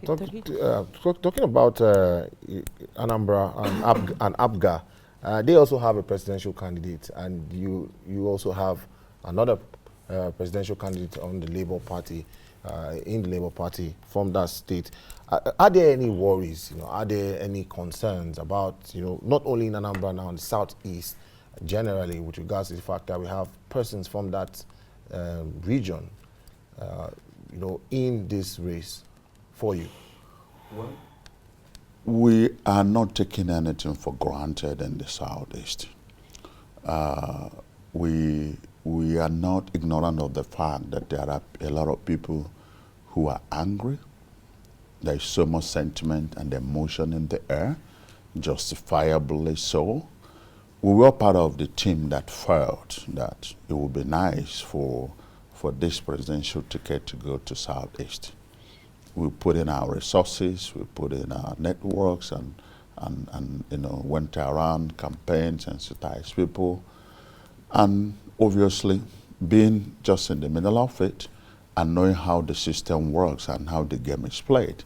Talking about Anambra and Abga, they also have a presidential candidate, and you also have another presidential candidate on the Labour Party, in the Labour Party from that state. Are there any worries? Are there any concerns about not only in Anambra now, in the southeast, generally, with regards to the fact that we have persons from that region, in this race for you? Well, we are not taking anything for granted in the southeast. We are not ignorant of the fact that there are a lot of people who are angry. There is so much sentiment and emotion in the air, justifiably so. We were part of the team that felt that it would be nice for this presidential ticket to go to Southeast. We put in our resources, we put in our networks, and went around campaigns, sensitized people, and obviously being just in the middle of it and knowing how the system works and how the game is played.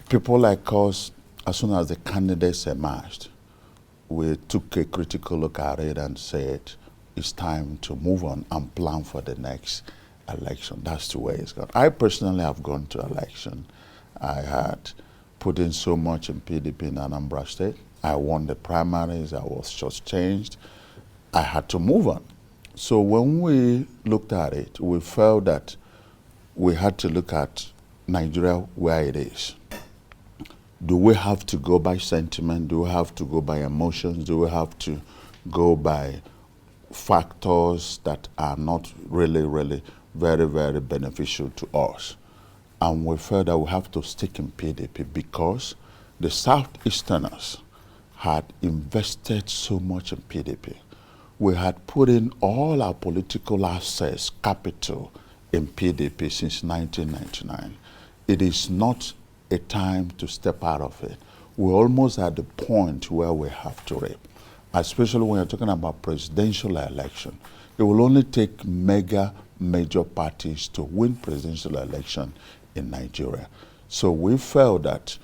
People like us, as soon as the candidates emerged, we took a critical look at it and said, it's time to move on and plan for the next election. That's the way it's gone. I personally have gone to election. I had put in so much in PDP in Anambra State. I won the primaries. I was just changed. I had to move on. So when we looked at it, we felt that we had to look at Nigeria where it is. Do we have to go by sentiment? Do we have to go by emotions? Do we have to go by factors that are not really very, very beneficial to us? And we felt that we have to stick in PDP because the Southeasterners had invested so much in PDP. We had put in all our political assets, capital, in PDP since 1999. It is not a time to step out of it. We're almost at the point where we have to reap, especially when you're talking about presidential election. It will only take major parties to win presidential election in Nigeria. So we felt that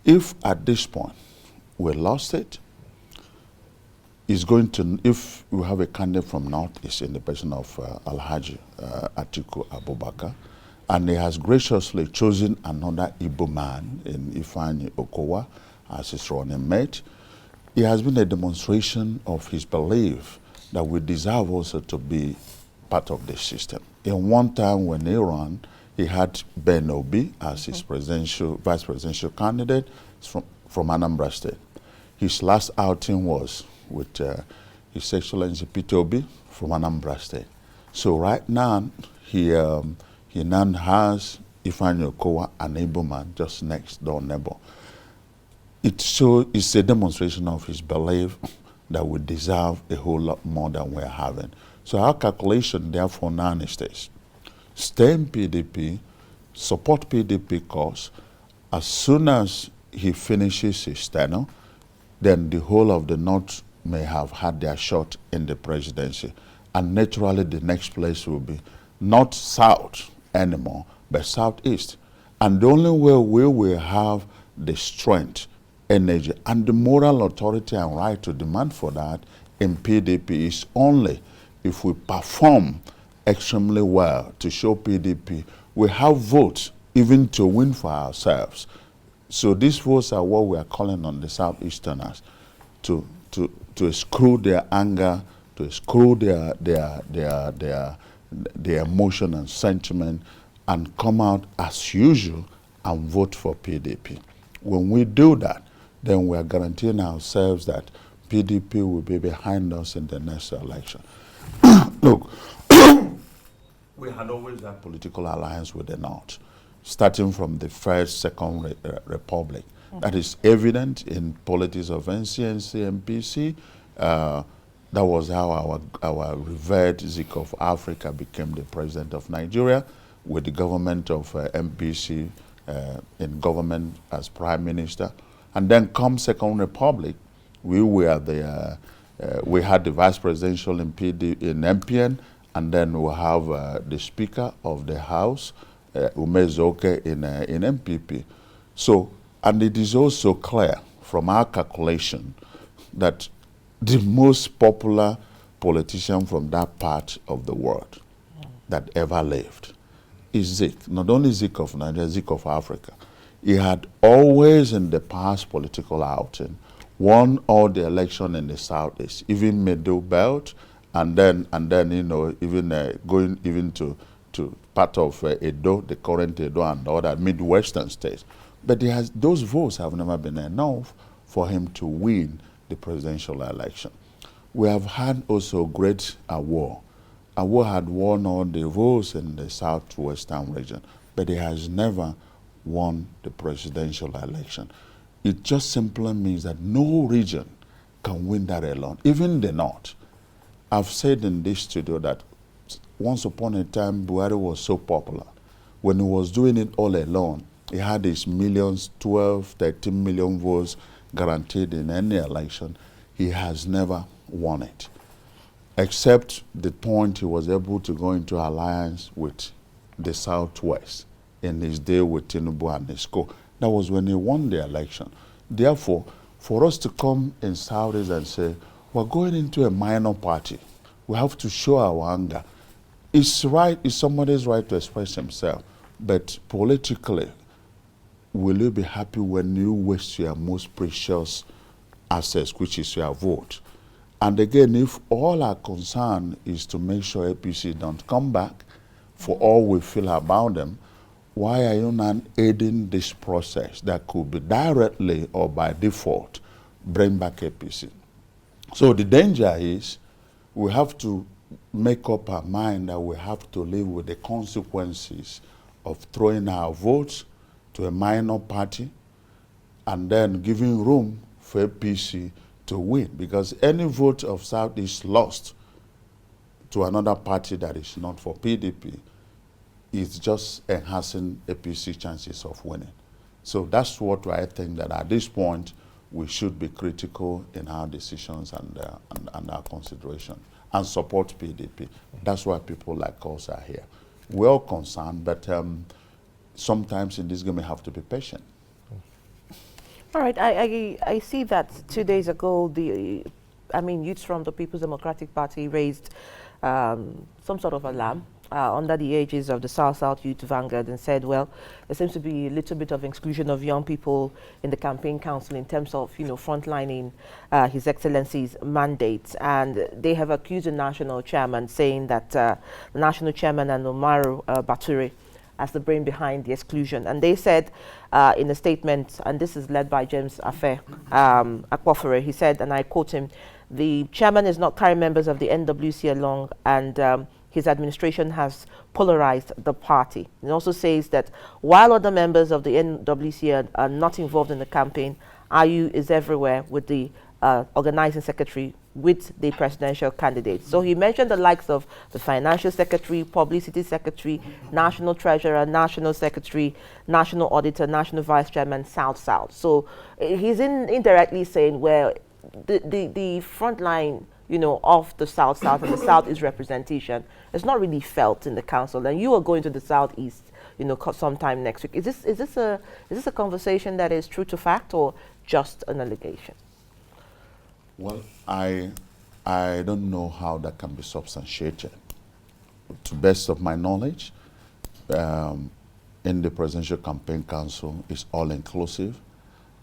if at this point we lost it, is going to, if we have a candidate from Northeast in the person of Alhaji Atiku Abubakar, and he has graciously chosen another Igbo man in Ifeanyi Okowa as his running mate, it has been a demonstration of his belief that we deserve also to be part of this system. In one time when he ran, he had Ben Obi as his vice presidential candidate from Anambra State. His last outing was with His Excellency Peter Obi from Anambra State. So right now, he now has Ifeanyi Okowa, an Igbo man, just next door neighbor. It's a demonstration of his belief that we deserve a whole lot more than we're having. So our calculation, therefore, now is this: stay in PDP, support PDP cause. As soon as he finishes his tenure, then the whole of the North may have had their shot in the presidency. And naturally, the next place will be not South anymore, but Southeast. And the only way we will have the strength, energy, and the moral authority and right to demand for that in PDP is only if we perform extremely well to show PDP we have votes even to win for ourselves. So these votes are what we are calling on the Southeasterners to screw their anger, to screw their emotion and sentiment, and come out as usual and vote for PDP. When we do that, then we are guaranteeing ourselves that PDP will be behind us in the next election. Look, we had always had political alliance with the North, starting from the first, second republic. That is evident in politics of NCNC, MPC. That was how our revered Zik of Africa became the president of Nigeria, with the government of MPC in government as prime minister. And then come Second Republic, we were we had the vice presidential in MPN, and then we have the Speaker of the House Umezoke in MPP. So, and it is also clear from our calculation that the most popular politician from that part of the world that ever lived is Zik. Not only Zik of Nigeria, Zik of Africa. He had always in the past political outing won all the election in the Southeast, even Middle Belt, and then you know, even going even to part of Edo, the current Edo and other Midwestern states. But those votes have never been enough for him to win the presidential election. We have had also great Awo. Awo had won all the votes in the southwestern region, but he has never won the presidential election. It just simply means that no region can win that alone, even the North. I've said in this studio that once upon a time, Buhari was so popular. When he was doing it all alone, he had his millions, 12, 13 million votes guaranteed in any election. He has never won it, except the point he was able to go into alliance with the Southwest in his day with Tinubu and his co. That was when he won the election. Therefore, for us to come in Saudis and say, we're going into a minor party, we have to show our anger. It's right, it's somebody's right to express himself, but politically, will you be happy when you waste your most precious assets, which is your vote? And again, if all our concern is to make sure APC don't come back, for all we feel about them, why are you not aiding this process that could be directly or by default bring back APC? So the danger is we have to make up our mind that we have to live with the consequences of throwing our votes to a minor party and then giving room for APC to win, because any vote of Southeast lost to another party that is not for PDP is just enhancing APC chances of winning. So that's what I think, that at this point we should be critical in our decisions and our consideration and support PDP. That's why people like us are here. We're all concerned, but sometimes in this game we have to be patient. All right, I see that 2 days ago, youths from the People's Democratic Party raised some sort of alarm under the aegis of the South Youth Vanguard and said, well, there seems to be a little bit of exclusion of young people in the campaign council in terms of, frontlining His Excellency's mandates. And they have accused the national chairman, saying that the national chairman and Umaru Bature as the brain behind the exclusion. And they said in a statement, and this is led by James Afe Akwofere, he said, and I quote him, "The chairman is not carrying members of the NWC along, and his administration has polarized the party." He also says that while other members of the NWC are not involved in the campaign, IU is everywhere with the organizing secretary with the presidential candidate. So he mentioned the likes of the financial secretary, publicity secretary, national treasurer, national secretary, national auditor, national vice chairman, South. So he's indirectly saying, well, the front line, of the South and the Southeast representation is not really felt in the council. And you are going to the Southeast, sometime next week. Is this a conversation that is true to fact or just an allegation? Well, I don't know how that can be substantiated. To best of my knowledge, in the Presidential Campaign Council is all inclusive,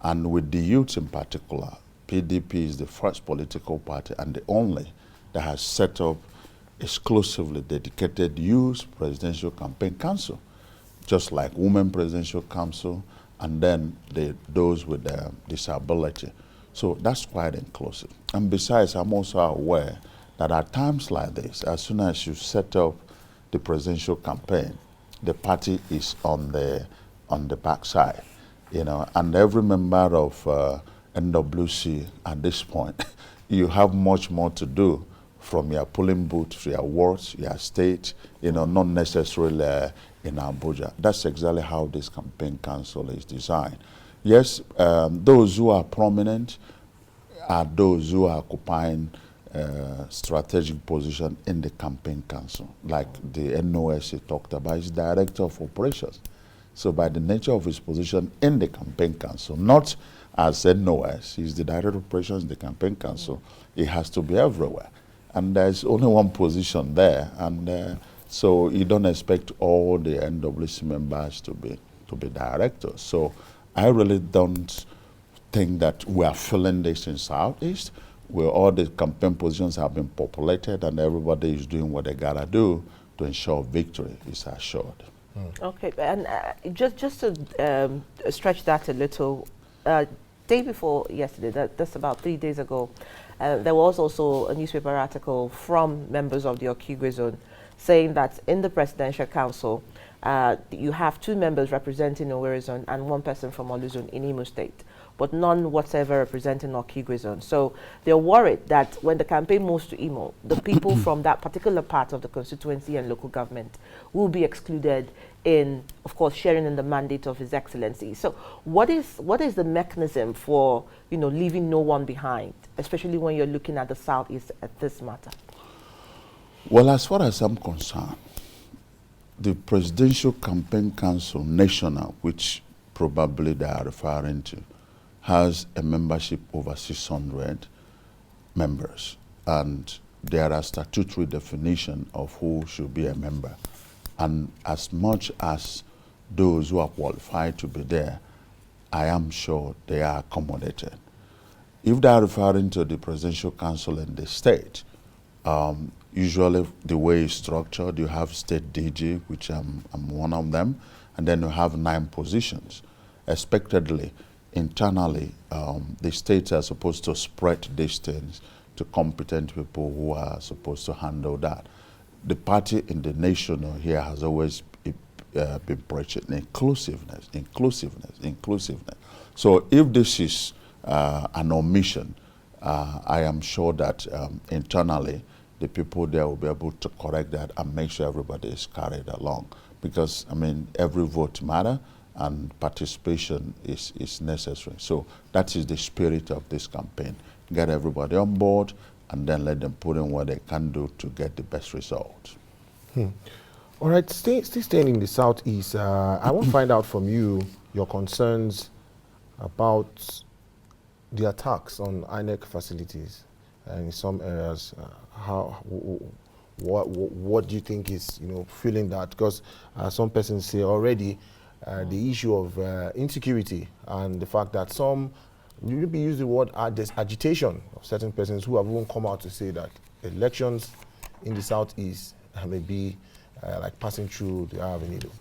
and with the youth in particular, PDP is the first political party and the only that has set up exclusively dedicated youth Presidential Campaign Council, just like Women Presidential Council and then those with disability. So that's quite inclusive. And besides, I'm also aware that at times like this, as soon as you set up the presidential campaign, the party is on the backside, and every member of NWC at this point, you have much more to do from your polling booth to your wards, your state, not necessarily in Abuja. That's exactly how this campaign council is designed. Yes, those who are prominent are those who are occupying strategic position in the campaign council. Like the NOS he talked about, is director of operations. So by the nature of his position in the campaign council, not as NOS, he's the director of operations in the campaign council, he has to be everywhere. And there's only one position there, and so you don't expect all the NWC members to be directors. So I really don't think that we are filling this in Southeast, where all the campaign positions have been populated and everybody is doing what they gotta do to ensure victory is assured. Okay, and just to stretch that a little, day before yesterday, that's about 3 days ago, there was also a newspaper article from members of the Okigwe zone saying that in the Presidential Council, you have 2 members representing Owerri zone and 1 person from Olu zone in Imo State, but none whatsoever representing Okigwe zone. So they're worried that when the campaign moves to Imo, the people from that particular part of the constituency and local government will be excluded in, of course, sharing in the mandate of His Excellency. So what is the mechanism for, leaving no one behind, especially when you're looking at the Southeast at this matter? Well, as far as I'm concerned, the Presidential Campaign Council National, which probably they are referring to, has a membership over 600 members, and there are statutory definition of who should be a member. And as much as those who are qualified to be there, I am sure they are accommodated. If they are referring to the Presidential Council in the state, usually the way it's structured, you have state DG, which I'm one of them, and then you have 9 positions. Expectedly, internally, the states are supposed to spread these things to competent people who are supposed to handle that. The party in the nation here has always been preaching inclusiveness. So if this is an omission, I am sure that internally the people there will be able to correct that and make sure everybody is carried along. Because, every vote matters and participation is necessary. So that is the spirit of this campaign. Get everybody on board and then let them put in what they can do to get the best result. All right, still staying in the Southeast, I want to find out from you your concerns about the attacks on INEC facilities in some areas. What do you think is fueling that? Because some persons say already the issue of insecurity and the fact that some, you use the word agitation of certain persons who have even come out to say that elections in the Southeast may be like passing through the Eye of a Needle.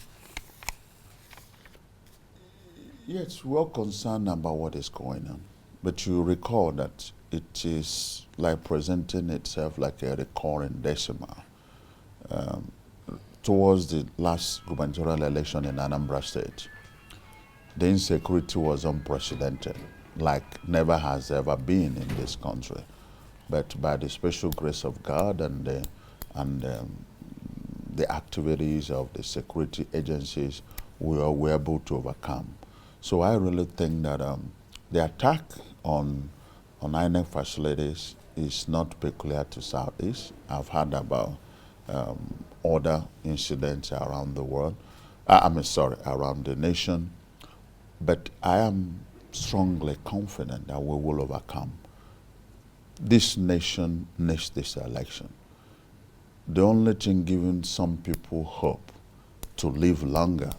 Yes, we're concerned about what is going on. But you recall that it is like presenting itself like a recurring decimal. Towards the last gubernatorial election in Anambra State, the insecurity was unprecedented, like never has ever been in this country. But by the special grace of God and the activities of the security agencies, we were able to overcome. So I really think that the attack on INEC facilities is not peculiar to Southeast. I've heard about other incidents around the world, around the nation. But I am strongly confident that we will overcome. This nation needs this election. The only thing giving some people hope to live longer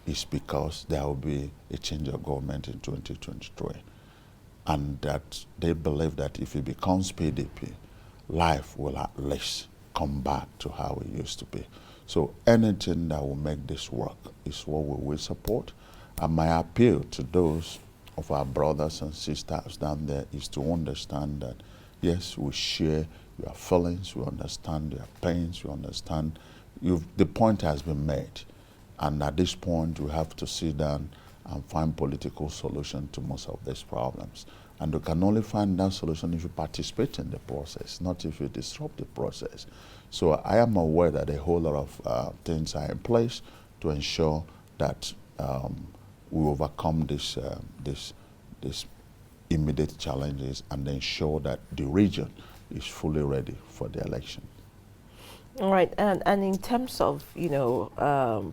is because there will be a change of government in 2023. And that they believe that if it becomes PDP, life will at least come back to how it used to be. So anything that will make this work is what we will support. And my appeal to those of our brothers and sisters down there is to understand that, yes, we share your feelings, we understand your pains, we understand. The point has been made. And at this point, we have to sit down and find political solution to most of these problems. And we can only find that solution if you participate in the process, not if you disrupt the process. So I am aware that a whole lot of things are in place to ensure that we overcome this immediate challenges and ensure that the region is fully ready for the election. All right, and in terms of,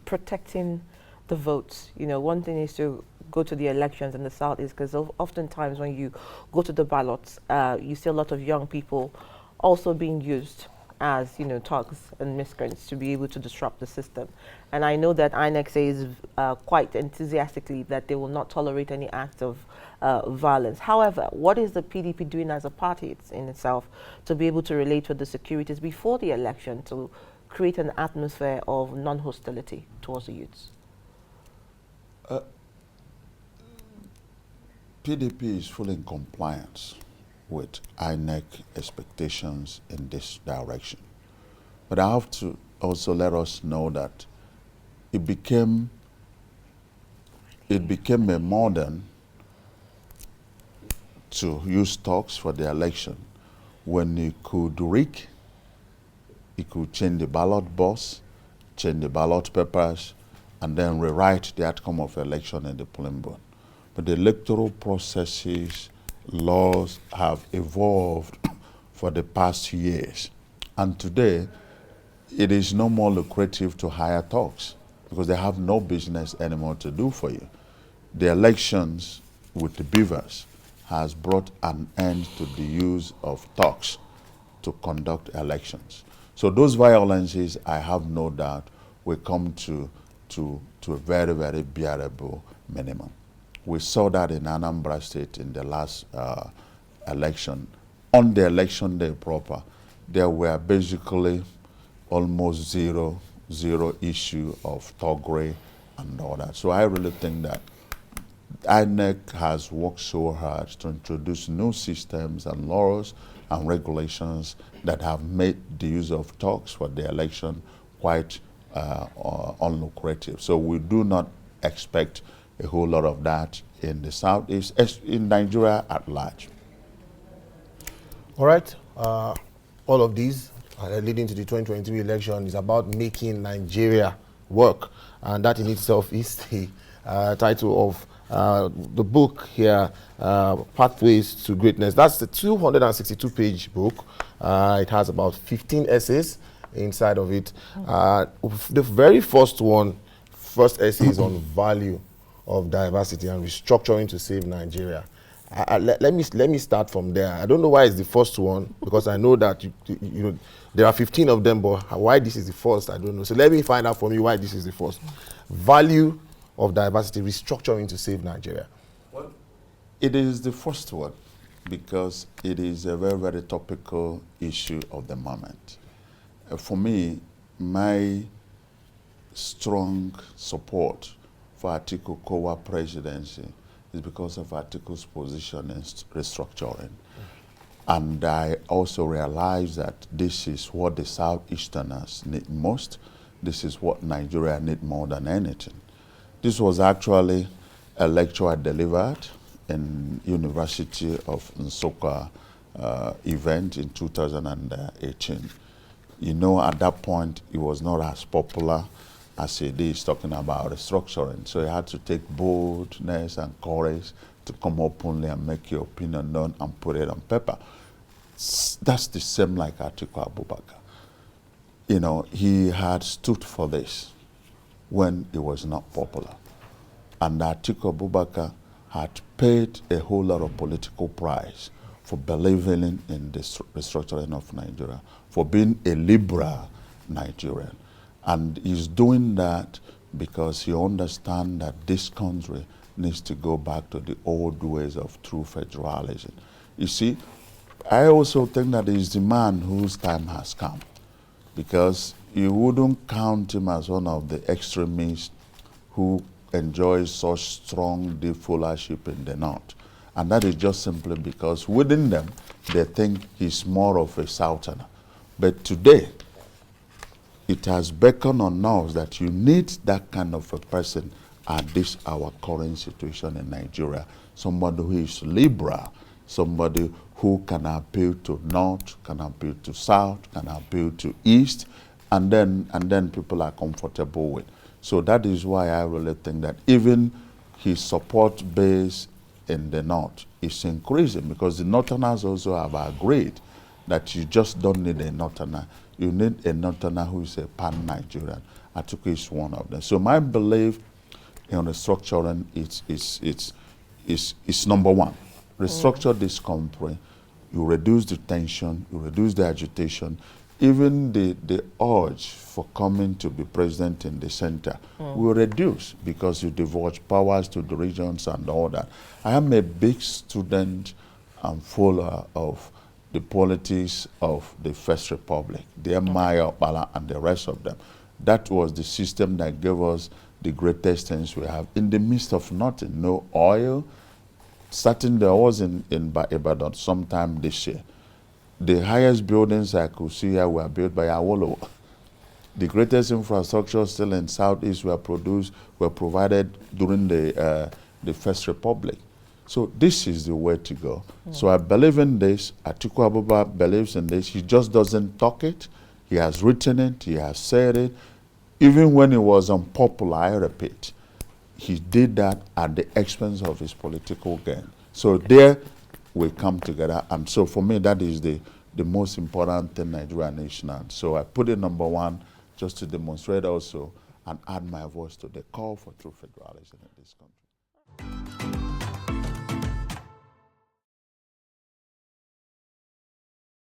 protecting the votes, one thing is to go to the elections in the Southeast, because oftentimes when you go to the ballots, you see a lot of young people also being used as, thugs and miscreants to be able to disrupt the system. And I know that INEC says quite enthusiastically that they will not tolerate any act of violence. However, what is the PDP doing as a party in itself to be able to relate with the securities before the election to create an atmosphere of non-hostility towards the youths? PDP is fully in compliance with INEC expectations in this direction. But I have to also let us know that it became a modern to use talks for the election when it could rig, it could change the ballot box, change the ballot papers, and then rewrite the outcome of the election in the polling booth. But the electoral processes, laws have evolved for the past years. And today, it is no more lucrative to hire thugs because they have no business anymore to do for you. The elections with the beavers has brought an end to the use of thugs to conduct elections. So those violences, I have no doubt, will come to a very, very bearable minimum. We saw that in Anambra State in the last election. On the election day proper, there were basically almost zero issue of thuggery and all that. So I really think that INEC has worked so hard to introduce new systems and laws and regulations that have made the use of thugs for the election quite unlucrative. So we do not expect a whole lot of that in the Southeast, in Nigeria at large. All right. All of these leading to the 2023 election is about making Nigeria work. And that in itself is the title of the book here, Pathways to Greatness. That's the 262-page book. It has about 15 essays inside of it. The very first essay is on value of diversity and restructuring to save Nigeria. Let me start from there. I don't know why it's the first one, because I know that you know there are 15 of them, but why this is the first, I don't know. So let me find out from you why this is the first. Value of diversity, restructuring to save Nigeria. Well, it is the first one because it is a very, very topical issue of the moment. For me, my strong support for Atiku Kowa presidency is because of Atiku's position in restructuring. And I also realize that this is what the Southeasterners need most. This is what Nigeria needs more than anything. This was actually a lecture I delivered in University of Nsukka event in 2018. You know, at that point, it was not as popular as it is talking about restructuring. So you had to take boldness and courage to come openly and make your opinion known and put it on paper. That's the same like Atiku Abubakar. You know, he had stood for this when it was not popular. And Atiku Abubakar had paid a whole lot of political price for believing in the restructuring of Nigeria, for being a liberal Nigerian. And he's doing that because he understands that this country needs to go back to the old ways of true federalism. You see, I also think that he's the man whose time has come, because you wouldn't count him as one of the extremists who enjoys such strong deep followership in the North. And that is just simply because within them, they think he's more of a Southerner. But today, it has beckoned on us that you need that kind of a person at this our current situation in Nigeria. Somebody who is liberal, somebody who can appeal to North, can appeal to South, can appeal to East, and then people are comfortable with. So that is why I really think that even his support base in the North is increasing, because the Northerners also have agreed that you just don't need a northerner. You need a northerner who is a pan-Nigerian. Atiku is one of them. So my belief in restructuring is number one. Restructure this country. You reduce the tension, you reduce the agitation, even the urge for coming to be president in the center will reduce because you divulge powers to the regions and all that. I am a big student and follower of the politics of the First Republic, the Emir Bala and the rest of them. That was the system that gave us the greatest things we have. In the midst of nothing, no oil. Starting there was in Ibadan sometime this year. The highest buildings I could see here were built by Awolowo. The greatest infrastructure still in Southeast were provided during the First Republic. So this is the way to go. So I believe in this. Atiku Abubakar believes in this. He just doesn't talk it. He has written it. He has said it. Even when it was unpopular, I repeat, he did that at the expense of his political gain. So there we come together. And so for me, that is the most important thing Nigeria nation has. So I put it number one just to demonstrate also and add my voice to the call for true federalism in this country.